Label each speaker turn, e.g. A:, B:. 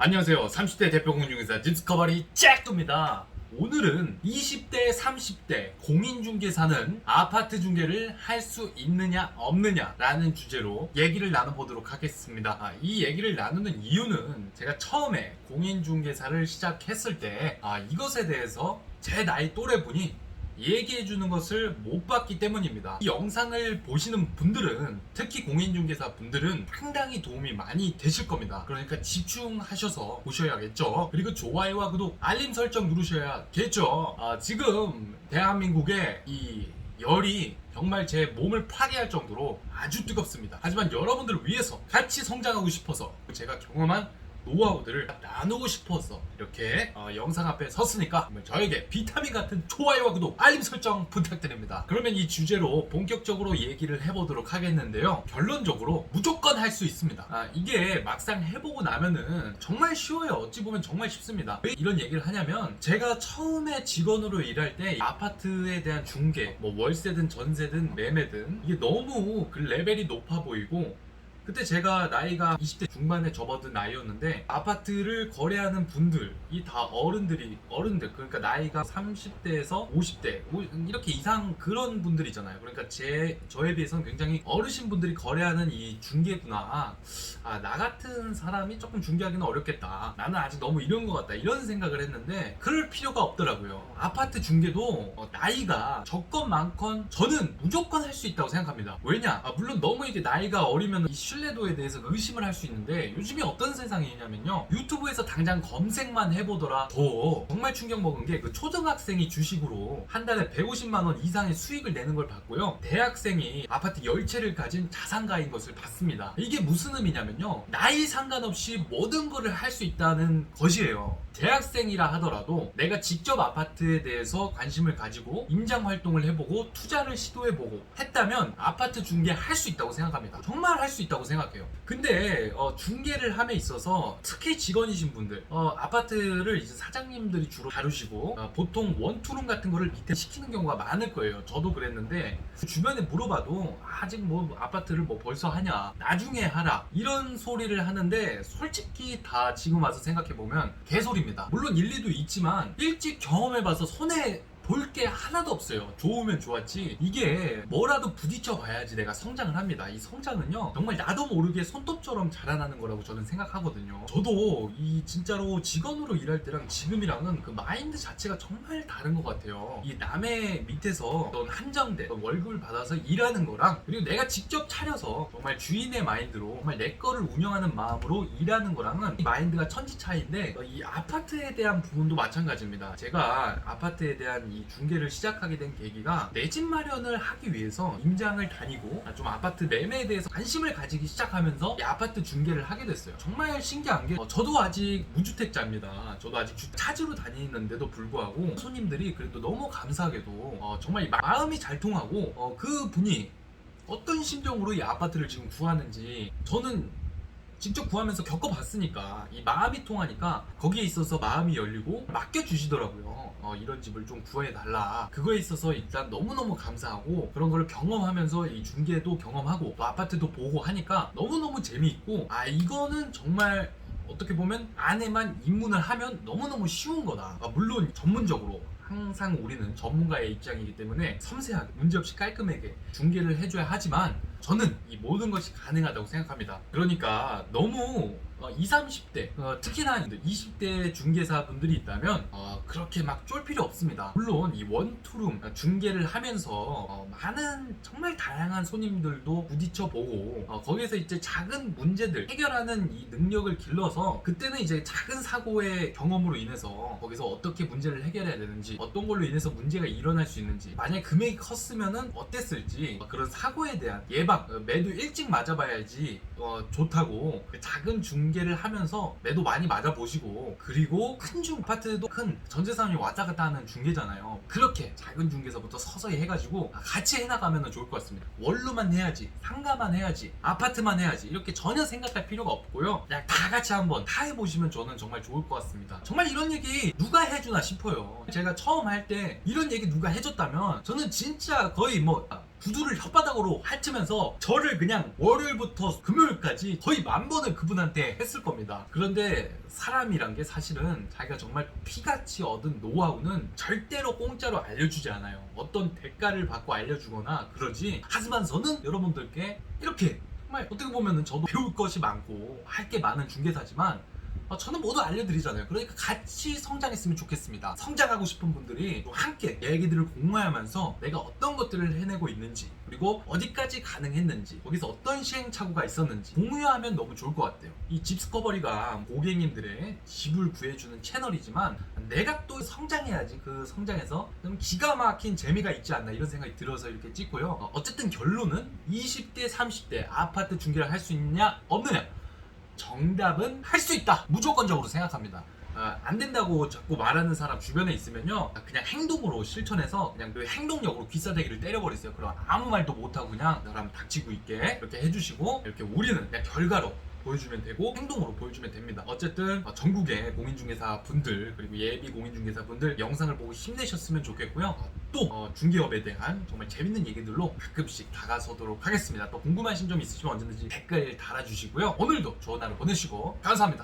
A: 안녕하세요. 30대 대표 공인중개사 디스커버리 잭도입니다. 오늘은 20대, 30대 공인중개사는 아파트 중개를 할 수 있느냐 없느냐 라는 주제로 얘기를 나눠보도록 하겠습니다. 이 얘기를 나누는 이유는 제가 처음에 공인중개사를 시작했을 때 이것에 대해서 제 나이 또래분이 얘기해주는 것을 못 봤기 때문입니다. 이 영상을 보시는 분들은, 특히 공인중개사 분들은 상당히 도움이 많이 되실 겁니다. 그러니까 집중하셔서 보셔야겠죠. 그리고 좋아요와 구독, 알림 설정 누르셔야겠죠. 지금 대한민국의 이 열이 정말 제 몸을 파괴할 정도로 아주 뜨겁습니다. 하지만 여러분들을 위해서 같이 성장하고 싶어서 제가 경험한 노하우들을 나누고 싶어서 이렇게 영상 앞에 섰으니까 저에게 비타민 같은 좋아요와 구독, 알림 설정 부탁드립니다. 그러면 이 주제로 본격적으로 얘기를 해보도록 하겠는데요. 결론적으로 무조건 할 수 있습니다. 이게 막상 해보고 나면은 정말 쉬워요. 어찌 보면 정말 쉽습니다. 왜 이런 얘기를 하냐면, 제가 처음에 직원으로 일할 때 아파트에 대한 중개, 뭐 월세든 전세든 매매든 이게 너무 그 레벨이 높아 보이고, 그때 제가 나이가 20대 중반에 접어든 나이였는데, 아파트를 거래하는 분들이 다 어른들, 그러니까 나이가 30대에서 50대 이렇게 이상 그런 분들이잖아요. 그러니까 저에 비해서는 굉장히 어르신 분들이 거래하는 이 중개구나. 나 같은 사람이 조금 중개하기는 어렵겠다. 나는 아직 너무 이런 것 같다. 이런 생각을 했는데 그럴 필요가 없더라고요. 아파트 중개도 나이가 적건 많건 저는 무조건 할 수 있다고 생각합니다. 왜냐? 물론 너무 이게 나이가 어리면 이 신뢰도에 대해서 의심을 할 수 있는데, 요즘에 어떤 세상이냐면요, 유튜브에서 당장 검색만 해보더라 더 정말 충격 먹은 게, 그 초등학생이 주식으로 한 달에 150만 원 이상의 수익을 내는 걸 봤고요, 대학생이 아파트 10채를 가진 자산가인 것을 봤습니다. 이게 무슨 의미냐면요, 나이 상관없이 모든 거를 할 수 있다는 것이에요. 대학생이라 하더라도 내가 직접 아파트에 대해서 관심을 가지고 임장 활동을 해보고 투자를 시도해보고 했다면 아파트 중개 할 수 있다고 생각합니다. 정말 할 수 있다고 생각해요. 근데 중개를 함에 있어서 특히 직원이신 분들, 아파트를 이제 사장님들이 주로 다루시고 보통 원투룸 같은 거를 밑에 시키는 경우가 많을 거예요. 저도 그랬는데 주변에 물어봐도 아직 뭐 아파트를 뭐 벌써 하냐, 나중에 하라, 이런 소리를 하는데, 솔직히 다 지금 와서 생각해보면 개소리입니다. 물론 일리도 있지만 일찍 경험해봐서 손해 볼 게 하나도 없어요. 좋으면 좋았지, 이게 뭐라도 부딪혀 봐야지 내가 성장을 합니다. 이 성장은요, 정말 나도 모르게 손톱처럼 자라나는 거라고 저는 생각하거든요. 저도 이 진짜로 직원으로 일할 때랑 지금이랑은 그 마인드 자체가 정말 다른 것 같아요. 이 남의 밑에서 어떤 한정된 월급을 받아서 일하는 거랑, 그리고 내가 직접 차려서 정말 주인의 마인드로 정말 내 거를 운영하는 마음으로 일하는 거랑은 이 마인드가 천지 차이인데, 이 아파트에 대한 부분도 마찬가지입니다. 제가 아파트에 대한 이 중개를 시작하게 된 계기가, 내 집 마련을 하기 위해서 임장을 다니고 좀 아파트 매매에 대해서 관심을 가지기 시작하면서 이 아파트 중개를 하게 됐어요. 정말 신기한 게, 저도 아직 무주택자입니다. 저도 아직 찾으러 다니는데도 불구하고 손님들이 그래도 너무 감사하게도 정말 마음이 잘 통하고, 그 분이 어떤 심정으로 이 아파트를 지금 구하는지 저는 직접 구하면서 겪어봤으니까, 이 마음이 통하니까 거기에 있어서 마음이 열리고 맡겨주시더라고요. 이런 집을 좀 구해달라. 그거에 있어서 일단 너무너무 감사하고, 그런 걸 경험하면서 이 중개도 경험하고 또 아파트도 보고 하니까 너무너무 재미있고, 이거는 정말 어떻게 보면 안에만 입문을 하면 너무너무 쉬운 거다. 물론 전문적으로 항상 우리는 전문가의 입장이기 때문에 섬세하게 문제없이 깔끔하게 중개를 해줘야 하지만, 저는 이 모든 것이 가능하다고 생각합니다. 그러니까 너무 20, 30대 특히나 20대 중개사분들이 있다면 그렇게 막 쫄 필요 없습니다. 물론 이 원투룸 중개를 하면서 많은 정말 다양한 손님들도 부딪혀보고, 거기에서 이제 작은 문제들 해결하는 이 능력을 길러서, 그때는 이제 작은 사고의 경험으로 인해서 거기서 어떻게 문제를 해결해야 되는지, 어떤 걸로 인해서 문제가 일어날 수 있는지, 만약에 금액이 컸으면은 어땠을지, 그런 사고에 대한 예방, 매도 일찍 맞아봐야지 좋다고, 작은 중개를 하면서 매도 많이 맞아보시고, 그리고 큰 아파트도 큰 전재산이 왔다 갔다 하는 중개잖아요. 그렇게 작은 중개서부터 서서히 해가지고 같이 해나가면 좋을 것 같습니다. 원로만 해야지, 상가만 해야지, 아파트만 해야지, 이렇게 전혀 생각할 필요가 없고요, 그냥 다 같이 한번 다 해보시면 저는 정말 좋을 것 같습니다. 정말 이런 얘기 누가 해주나 싶어요. 제가 처음 할 때 이런 얘기 누가 해줬다면 저는 진짜 거의 구두를 혓바닥으로 핥으면서 저를 그냥 월요일부터 금요일까지 거의 10,000번을 그분한테 했을 겁니다. 그런데 사람이란 게 사실은 자기가 정말 피같이 얻은 노하우는 절대로 공짜로 알려주지 않아요. 어떤 대가를 받고 알려주거나 그러지. 하지만 저는 여러분들께 이렇게 정말 어떻게 보면은 저도 배울 것이 많고 할 게 많은 중개사지만 저는 모두 알려드리잖아요. 그러니까 같이 성장했으면 좋겠습니다. 성장하고 싶은 분들이 함께 얘기들을 공유하면서 내가 어떤 것들을 해내고 있는지, 그리고 어디까지 가능했는지, 거기서 어떤 시행착오가 있었는지 공유하면 너무 좋을 것 같아요. 이 집스커버리가 고객님들의 집을 구해주는 채널이지만 내가 또 성장해야지 그 성장에서 좀 기가 막힌 재미가 있지 않나 이런 생각이 들어서 이렇게 찍고요. 어쨌든 결론은 20대 30대 아파트 중개를 할 수 있냐 없느냐, 정답은 할 수 있다, 무조건적으로 생각합니다. 안 된다고 자꾸 말하는 사람 주변에 있으면요, 그냥 행동으로 실천해서 그냥 그 행동력으로 귀싸대기를 때려버리세요. 그럼 아무 말도 못하고 그냥 사람 닥치고 있게 이렇게 해주시고, 이렇게 우리는 그냥 결과로 보여주면 되고 행동으로 보여주면 됩니다. 어쨌든 전국의 공인중개사 분들, 그리고 예비 공인중개사 분들 영상을 보고 힘내셨으면 좋겠고요. 또 중개업에 대한 정말 재밌는 얘기들로 가끔씩 다가서도록 하겠습니다. 또 궁금하신 점 있으시면 언제든지 댓글 달아주시고요. 오늘도 좋은 하루 보내시고 감사합니다.